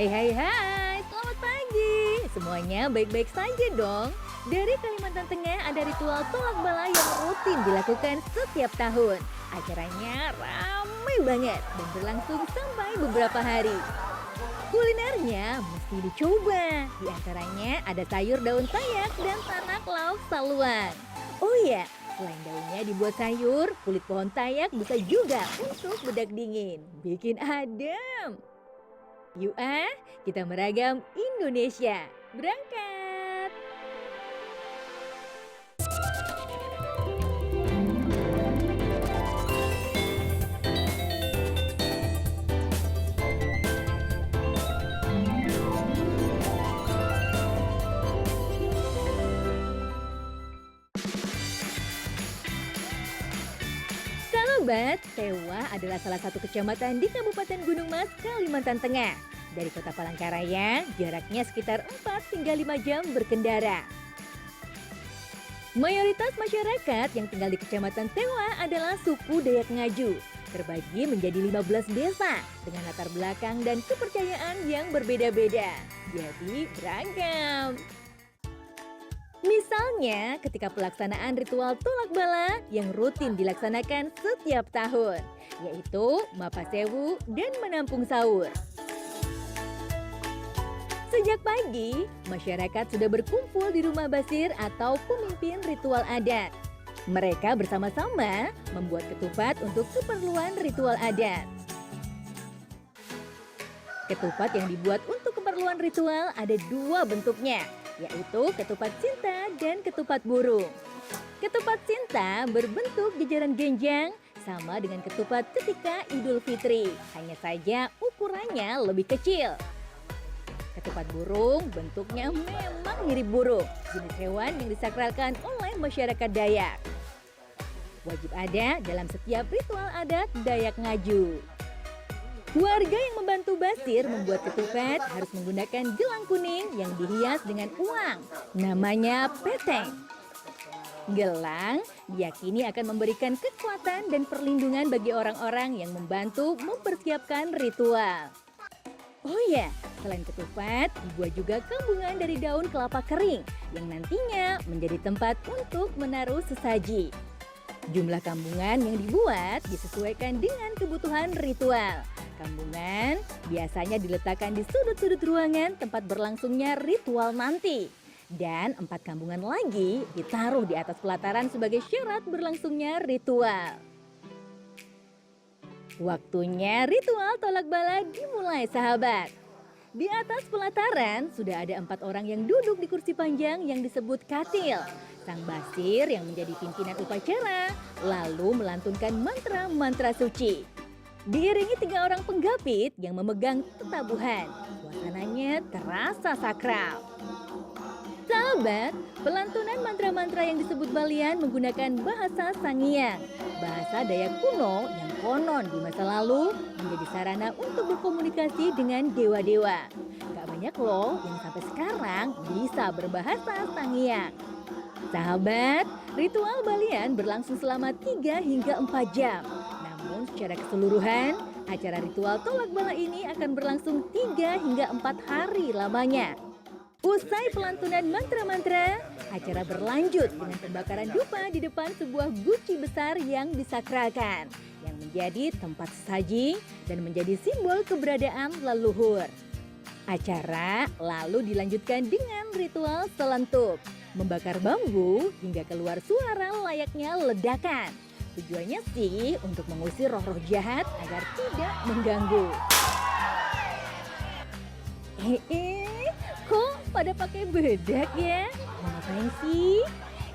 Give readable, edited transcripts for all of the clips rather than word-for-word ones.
Hai, selamat pagi. Semuanya baik-baik saja dong. Dari Kalimantan Tengah ada ritual tolak bala yang rutin dilakukan setiap tahun. Acaranya ramai banget dan berlangsung sampai beberapa hari. Kulinernya mesti dicoba. Di antaranya ada sayur daun tayak dan tanak lauk saluang. Oh iya, selain daunnya dibuat sayur, kulit pohon tayak bisa juga untuk bedak dingin. Bikin adem. Yuk kita meragam Indonesia. Berangkat! Sahabat, Tewa adalah salah satu kecamatan di Kabupaten Gunung Mas, Kalimantan Tengah. Dari kota Palangkaraya, jaraknya sekitar 4 hingga 5 jam berkendara. Mayoritas masyarakat yang tinggal di Kecamatan Tewa adalah suku Dayak Ngaju, terbagi menjadi 15 desa dengan latar belakang dan kepercayaan yang berbeda-beda. Jadi beragam. Misalnya ketika pelaksanaan ritual tolak bala yang rutin dilaksanakan setiap tahun, yaitu Mapasewu dan menampung sahur. Sejak pagi, masyarakat sudah berkumpul di rumah basir atau pemimpin ritual adat. Mereka bersama-sama membuat ketupat untuk keperluan ritual adat. Ketupat yang dibuat untuk keperluan ritual ada dua bentuknya, yaitu ketupat cinta dan ketupat burung. Ketupat cinta berbentuk jajaran genjang sama dengan ketupat ketika Idul Fitri, hanya saja ukurannya lebih kecil. Ketupat burung bentuknya memang mirip burung, jenis hewan yang disakralkan oleh masyarakat Dayak. Wajib ada dalam setiap ritual adat Dayak Ngaju. Warga yang membantu basir membuat ketupat harus menggunakan gelang kuning yang dihias dengan uang. Namanya peteng. Gelang diyakini akan memberikan kekuatan dan perlindungan bagi orang-orang yang membantu mempersiapkan ritual. Oh iya, selain ketupat, dibuat juga kambungan dari daun kelapa kering yang nantinya menjadi tempat untuk menaruh sesaji. Jumlah kambungan yang dibuat disesuaikan dengan kebutuhan ritual. Kambungan biasanya diletakkan di sudut-sudut ruangan tempat berlangsungnya ritual nanti. Dan 4 kambungan lagi ditaruh di atas pelataran sebagai syarat berlangsungnya ritual. Waktunya ritual tolak bala dimulai, sahabat. Di atas pelataran sudah ada 4 orang yang duduk di kursi panjang yang disebut katil. Sang basir yang menjadi pimpinan upacara lalu melantunkan mantra-mantra suci. Diiringi 3 orang penggapit yang memegang tetabuhan. Suasananya terasa sakral. Sahabat, pelantunan mantra-mantra yang disebut balian menggunakan bahasa Sangiang, bahasa Dayak kuno yang konon di masa lalu menjadi sarana untuk berkomunikasi dengan dewa-dewa. Gak banyak loh yang sampai sekarang bisa berbahasa Sangiang. Sahabat, ritual balian berlangsung selama 3 hingga 4 jam. Namun secara keseluruhan, acara ritual tolak bala ini akan berlangsung 3 hingga 4 hari lamanya. Usai pelantunan mantra-mantra, acara berlanjut dengan pembakaran dupa di depan sebuah guci besar yang disakralkan, yang menjadi tempat sesaji dan menjadi simbol keberadaan leluhur. Acara lalu dilanjutkan dengan ritual selentup, membakar bambu hingga keluar suara layaknya ledakan. Tujuannya sih untuk mengusir roh-roh jahat agar tidak mengganggu. Kok pada pakai bedak ya? Mau ngapain sih?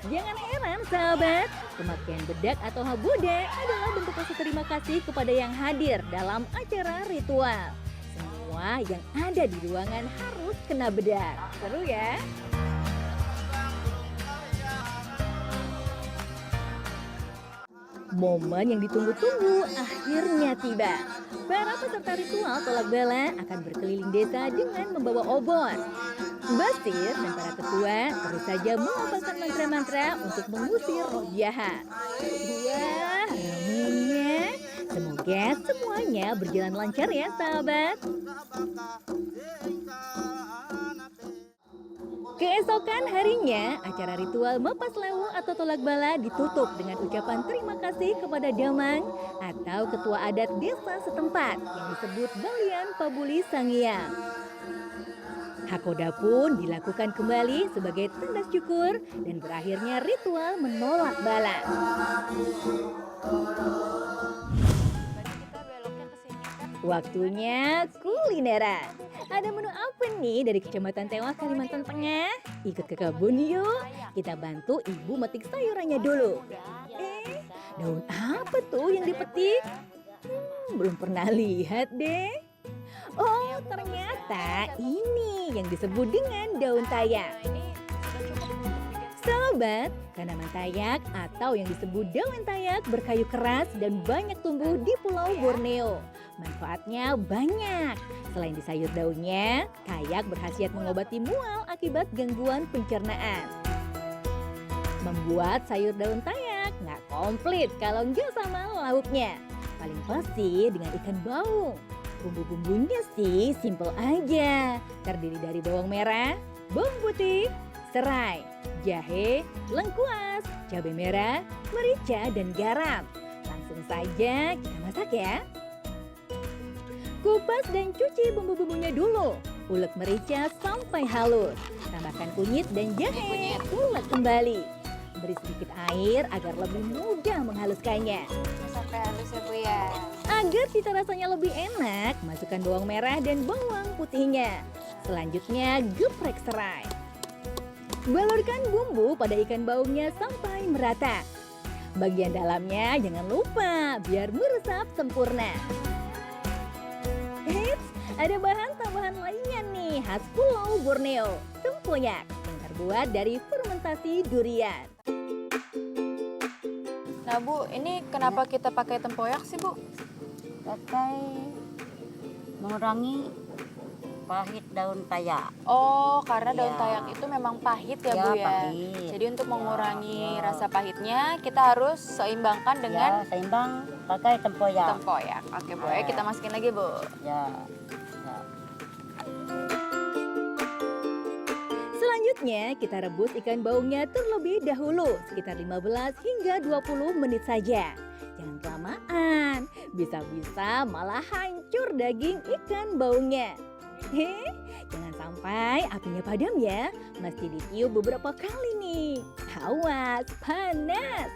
Jangan heran sahabat, pemakaian bedak atau haboda adalah bentuk rasa terima kasih kepada yang hadir dalam acara ritual. Semua yang ada di ruangan harus kena bedak. Seru ya? Momen yang ditunggu-tunggu akhirnya tiba. Para peserta ritual tolak bala akan berkeliling desa dengan membawa obor. Basir dan para ketua terus saja melafalkan mantra-mantra untuk mengusir roh jahat. Wah, ramainya. Semoga semuanya berjalan lancar ya, sahabat. Keesokan harinya, acara ritual Mepas Lewu atau Tolak Bala ditutup dengan ucapan terima kasih kepada Damang atau ketua adat desa setempat yang disebut Balian Pabuli Sangiang. Hakoda pun dilakukan kembali sebagai tanda syukur dan berakhirnya ritual menolak bala. Waktunya kulineran. Ada menu apa nih dari Kecamatan Tewah, Kalimantan Tengah? Ikut ke kebun yuk. Kita bantu ibu metik sayurannya dulu. Daun apa tuh yang dipetik? Belum pernah lihat deh. Oh, ternyata ini yang disebut dengan daun tayak. Sahabat, tanaman tayak atau yang disebut daun tayak berkayu keras dan banyak tumbuh di Pulau Borneo. Manfaatnya banyak. Selain di sayur daunnya, tayak berkhasiat mengobati mual akibat gangguan pencernaan. Membuat sayur daun tayak nggak komplit kalau nggak sama lauknya. Paling pasti dengan ikan baung. Bumbu-bumbunya sih simple aja. Terdiri dari bawang merah, bawang putih, serai, jahe, lengkuas, cabai merah, merica, dan garam. Langsung saja kita masak ya. Kupas dan cuci bumbu-bumbunya dulu. Ulek merica sampai halus. Tambahkan kunyit dan jahe. Ulek kembali. Beri sedikit air agar lebih mudah menghaluskannya. Sampai halus ya Bu ya. Agar cita rasanya lebih enak, masukkan bawang merah dan bawang putihnya. Selanjutnya geprek serai. Balurkan bumbu pada ikan baungnya sampai merata. Bagian dalamnya jangan lupa biar meresap sempurna. Eits, ada bahan tambahan lainnya nih khas Pulau Borneo, tempoyak yang terbuat dari fermentasi durian. Nah Bu, ini kenapa kita pakai tempoyak sih Bu? Pakai mengurangi pahit daun tayak. Oh, karena daun Iya. tayak itu memang pahit ya Bu ya. Pahit. Jadi untuk mengurangi Ya. rasa pahitnya, kita harus seimbangkan dengan Ya, seimbang pakai tempoyak. tempoyak. Oke Bu, ya kita masukin lagi Bu. Ya. Ya. Selanjutnya kita rebus ikan baungnya terlebih dahulu sekitar 15 hingga 20 menit saja. Jangan kelamaan, bisa-bisa malah hancur daging ikan baungnya. Jangan sampai apinya padam ya, mesti ditiup beberapa kali nih. Awas, panas.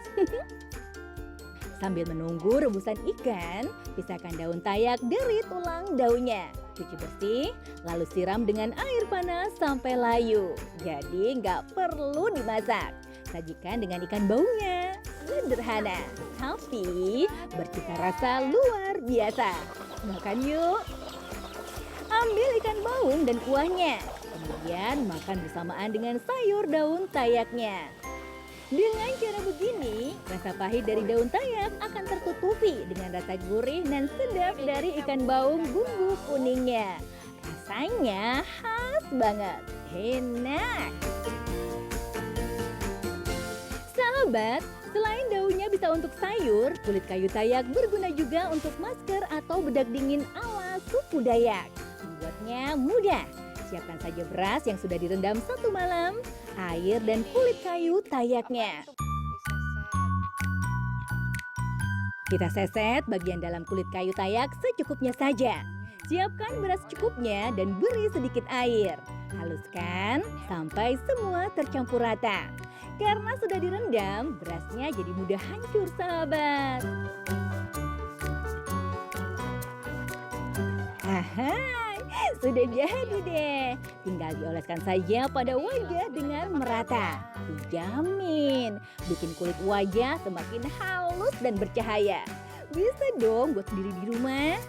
Sambil menunggu rebusan ikan, pisahkan daun tayak dari tulang daunnya. Cuci bersih, lalu siram dengan air panas sampai layu. Jadi nggak perlu dimasak. Sajikan dengan ikan baungnya. Sederhana, tapi bercita rasa luar biasa. Makan yuk. Ambil ikan baung dan kuahnya. Kemudian makan bersamaan dengan sayur daun tayaknya. Dengan cara begini, rasa pahit dari daun tayak akan tertutupi dengan rasa gurih dan sedap dari ikan baung bumbu kuningnya. Rasanya khas banget, enak. Sahabat, selain daunnya bisa untuk sayur, kulit kayu tayak berguna juga untuk masker atau bedak dingin ala suku Dayak. Membuatnya mudah. Siapkan saja beras yang sudah direndam 1 malam, air dan kulit kayu tayaknya. Kita seset bagian dalam kulit kayu tayak secukupnya saja. Siapkan beras secukupnya dan beri sedikit air. Haluskan sampai semua tercampur rata. Karena sudah direndam, berasnya jadi mudah hancur, sahabat. Hai, sudah jadi deh. Tinggal dioleskan saja pada wajah dengan merata. Dijamin bikin kulit wajah semakin halus dan bercahaya. Bisa dong buat sendiri di rumah.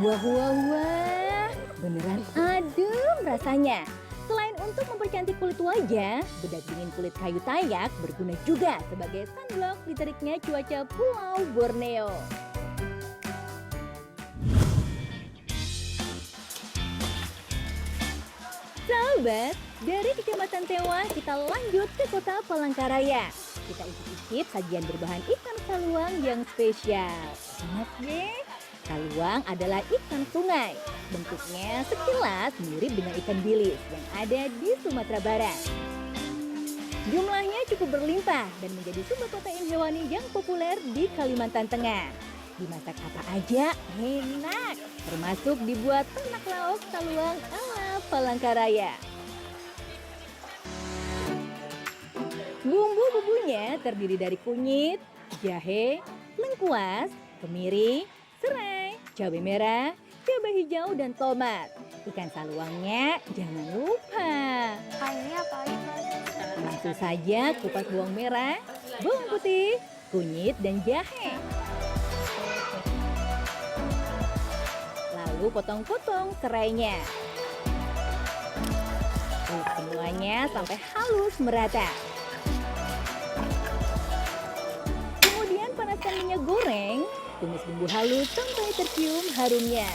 Wah, wah, wah. Beneran adem rasanya. Selain untuk mempercantik kulit wajah, bedak dingin kulit kayu tayak berguna juga sebagai sunblock di teriknya cuaca Pulau Borneo. Sahabat, dari Kecamatan Tewah kita lanjut ke Kota Palangkaraya. Kita icip-icip sajian berbahan ikan saluang yang spesial. Enak deh. Saluang adalah ikan sungai. Bentuknya sekilas mirip dengan ikan bilis yang ada di Sumatera Barat. Jumlahnya cukup berlimpah dan menjadi sumber protein hewani yang populer di Kalimantan Tengah. Dimasak apa aja enak, termasuk dibuat tanak lauk saluang ala Palangkaraya. Bumbu-bumbunya terdiri dari kunyit, jahe, lengkuas, kemiri, serai, cabai merah, cabai hijau, dan tomat. Ikan saluangnya jangan lupa. Ini apa aja, Mas? Langsung saja kupas bawang merah, bawang putih, kunyit, dan jahe. Lalu potong-potong serainya. Tumis semuanya sampai halus merata. Kemudian panaskan minyak goreng, tumis bumbu halus sampai tercium harumnya.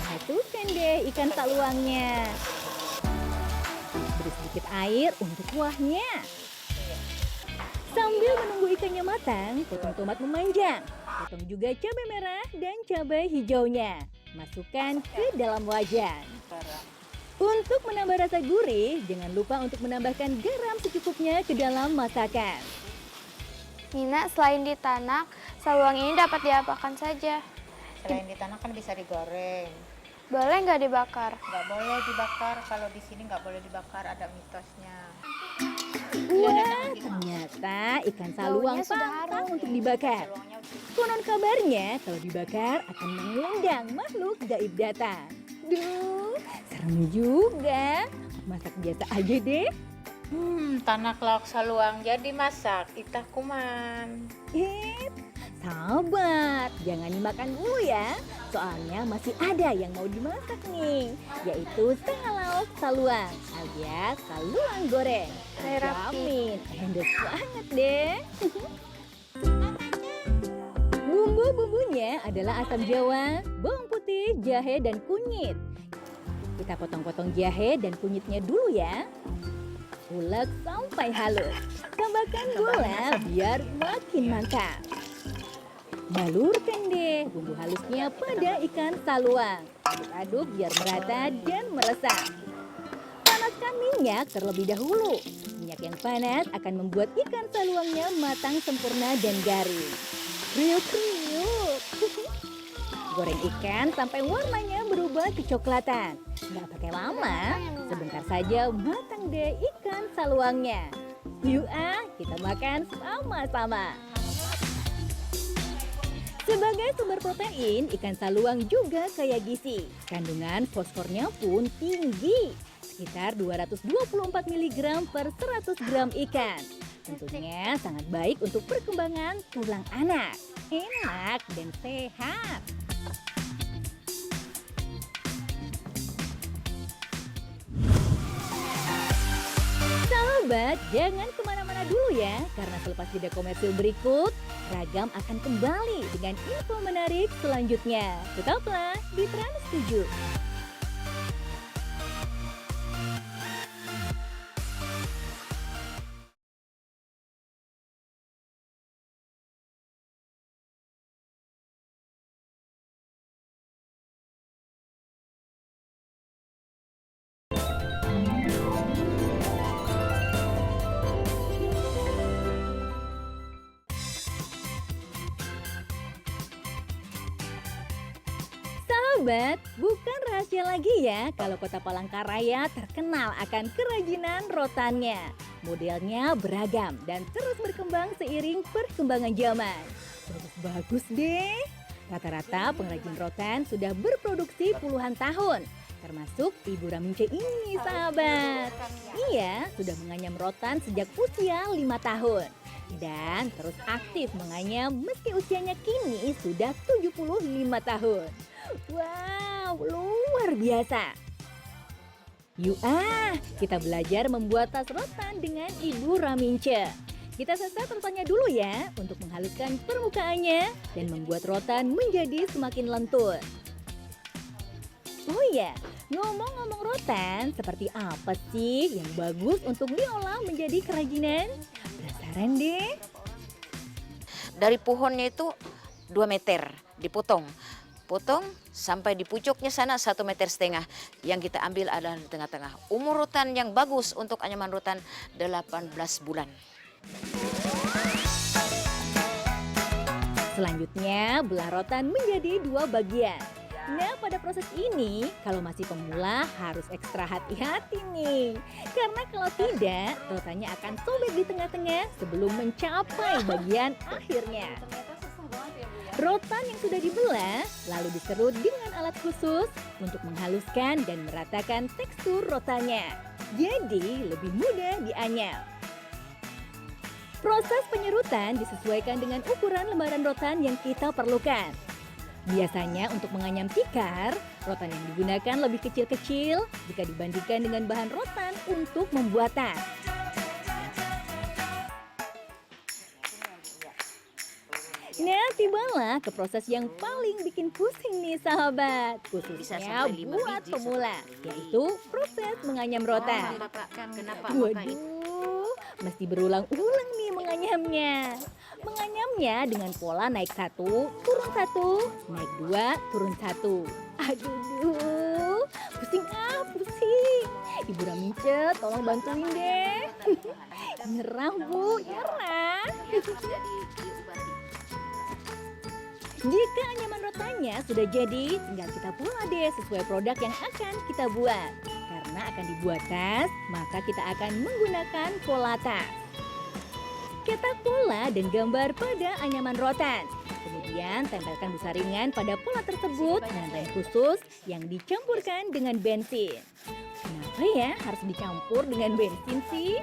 Masukkan deh ikan saluangnya. Beri sedikit air untuk kuahnya. Sambil menunggu ikannya matang, potong tomat memanjang. Potong juga cabai merah dan cabai hijaunya. Masukkan ke dalam wajan. Untuk menambah rasa gurih, jangan lupa untuk menambahkan garam secukupnya ke dalam masakan. Nina, selain ditanak, saluang ini dapat diapakan saja? Selain di tanah kan bisa digoreng. Boleh nggak dibakar? Nggak boleh dibakar, kalau di sini nggak boleh dibakar, ada mitosnya. Wah, ternyata ikan saluang Baunya sudah pantang harum. untuk dibakar. Konon kabarnya kalau dibakar akan mengundang makhluk gaib datang. Duh, serem juga. Masak biasa aja deh. Tanak lauk saluang jadi masak, itah kuman. Sabar, jangan dimakan dulu ya. Soalnya masih ada yang mau dimasak nih, yaitu setengah lauk saluang alias saluang goreng. Hai, Raffi. Jamin, endos banget deh. Bumbu-bumbunya adalah asam jawa, bawang putih, jahe, dan kunyit. Kita potong-potong jahe dan kunyitnya dulu ya. Ulek sampai halus. Tambahkan gula biar makin mantap. Balurkan deh bumbu halusnya pada ikan saluang. Aduk-aduk biar merata dan meresap. Panaskan minyak terlebih dahulu. Minyak yang panas akan membuat ikan saluangnya matang sempurna dan garing. Kriuk-kriuk. Goreng ikan sampai warnanya berubah kecoklatan. Nggak pakai lama, sebentar saja matang deh ikan saluangnya. Yuk kita makan sama-sama. Sebagai sumber protein, ikan saluang juga kaya gizi. Kandungan fosfornya pun tinggi, sekitar 224 mg per 100 gram ikan. Tentunya sangat baik untuk perkembangan tulang anak. Enak dan sehat. Sahabat, jangan kemana-mana dulu ya, karena selepas jeda komersil berikut, Ragam akan kembali dengan info menarik selanjutnya. Tetaplah di Trans 7. Sahabat, bukan rahasia lagi ya kalau kota Palangkaraya terkenal akan kerajinan rotannya. Modelnya beragam dan terus berkembang seiring perkembangan zaman. Bagus deh. Rata-rata pengrajin rotan sudah berproduksi puluhan tahun. Termasuk Ibu Ramince ini, sahabat. Ia sudah menganyam rotan sejak usia 5 tahun. Dan terus aktif menganyam meski usianya kini sudah 75 tahun. Wow, luar biasa. Yuk kita belajar membuat tas rotan dengan Ibu Ramince. Kita sesat rotannya dulu ya untuk menghaluskan permukaannya dan membuat rotan menjadi semakin lentur. Oh iya, ngomong-ngomong rotan, seperti apa sih yang bagus untuk diolah menjadi kerajinan? Penasaran deh? Dari pohonnya itu 2 meter, dipotong. Potong sampai di pucuknya sana 1,5 meter. Yang kita ambil adalah di tengah-tengah. Umur rotan yang bagus untuk anyaman rotan 18 bulan. Selanjutnya, belah rotan menjadi 2 bagian. Nah, pada proses ini, kalau masih pemula harus ekstra hati-hati nih. Karena kalau tidak, rotannya akan sobek di tengah-tengah sebelum mencapai bagian akhirnya. Rotan yang sudah dibelah, lalu diserut dengan alat khusus untuk menghaluskan dan meratakan tekstur rotannya. Jadi, lebih mudah dianyam. Proses penyerutan disesuaikan dengan ukuran lembaran rotan yang kita perlukan. Biasanya untuk menganyam tikar, rotan yang digunakan lebih kecil-kecil jika dibandingkan dengan bahan rotan untuk membuatan. Nah, tibalah ke proses yang paling bikin pusing nih sahabat. Bisa Khususnya sampai 5 buat biji pemula, yaitu proses menganyam rotan. Kenapa? Waduh, mesti berulang-ulang nih menganyamnya. Menganyamnya dengan pola naik 1, turun 1, naik 2, turun 1. Aduh, pusing pusing. Ibu Ramince, tolong bantuin deh. Nyerah Bu, nyerah. Jika anyaman rotannya sudah jadi, tinggal kita pola deh sesuai produk yang akan kita buat. Karena akan dibuat tas, maka kita akan menggunakan pola tas. Cetak pola dan gambar pada anyaman rotan. Kemudian tempelkan busa ringan pada pola tersebut dengan lem khusus yang dicampurkan dengan bensin. Kenapa ya harus dicampur dengan bensin sih?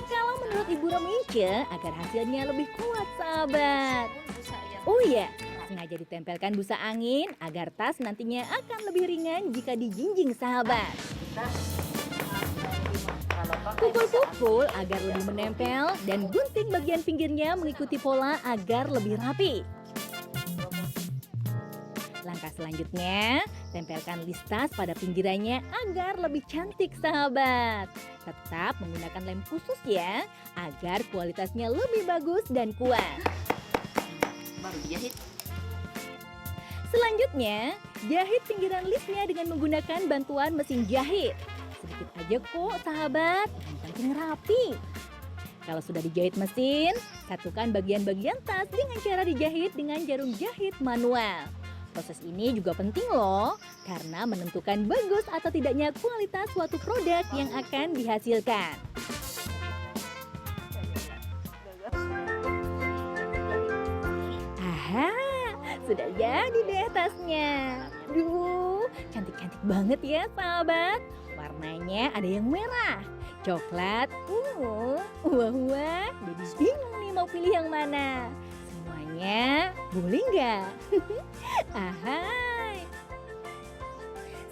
Kalau menurut Ibu Ramince, agar hasilnya lebih kuat sahabat. Oh iya, sengaja ditempelkan busa angin agar tas nantinya akan lebih ringan jika dijinjing sahabat. Pukul-pukul agar lebih menempel dan gunting bagian pinggirnya mengikuti pola agar lebih rapi. Langkah selanjutnya, tempelkan list tas pada pinggirannya agar lebih cantik sahabat. Tetap menggunakan lem khusus ya, agar kualitasnya lebih bagus dan kuat. Baru dijahit. Selanjutnya, jahit pinggiran listnya dengan menggunakan bantuan mesin jahit. Sedikit aja kok sahabat, yang penting rapi. Kalau sudah dijahit mesin, satukan bagian-bagian tas dengan cara dijahit dengan jarum jahit manual. Proses ini juga penting loh, karena menentukan bagus atau tidaknya kualitas suatu produk yang akan dihasilkan. Aha, sudah jadi deh tasnya. Duh, cantik-cantik banget ya sahabat. Warnanya ada yang merah, coklat, ungu, wah, jadi bingung nih mau pilih yang mana. Semuanya boleh nggak? Ahai.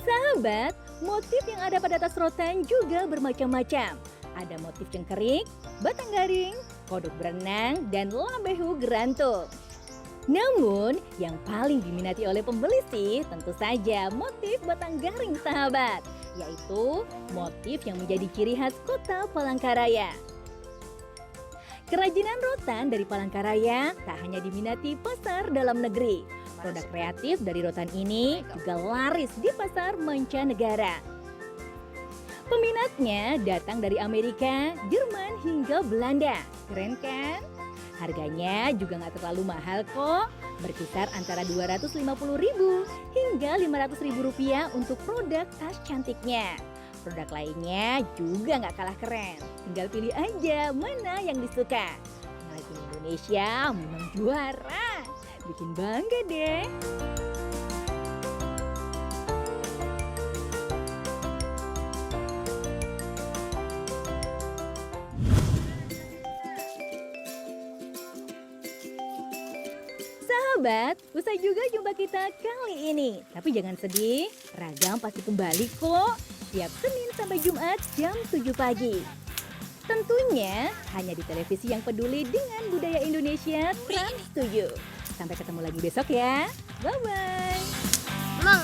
Sahabat, motif yang ada pada tas rotan juga bermacam-macam. Ada motif cengkerik, batang garing, kodok berenang, dan lambehu gerantung. Namun, yang paling diminati oleh pembeli sih tentu saja motif batang garing sahabat, yaitu motif yang menjadi ciri khas kota Palangkaraya. Kerajinan rotan dari Palangkaraya tak hanya diminati pasar dalam negeri. Produk kreatif dari rotan ini juga laris di pasar mancanegara. Peminatnya datang dari Amerika, Jerman hingga Belanda. Keren kan? Harganya juga nggak terlalu mahal kok, berkisar antara Rp250.000 hingga Rp500.000 untuk produk tas cantiknya. Produk lainnya juga nggak kalah keren, tinggal pilih aja mana yang disuka. Made in Indonesia memang juara, bikin bangga deh. Sahabat, usai juga jumpa kita kali ini. Tapi jangan sedih, ragam pasti kembali kok. Tiap Senin sampai Jumat jam 7 pagi. Tentunya hanya di televisi yang peduli dengan budaya Indonesia Trans 7. Sampai ketemu lagi besok ya. Bye-bye. Emang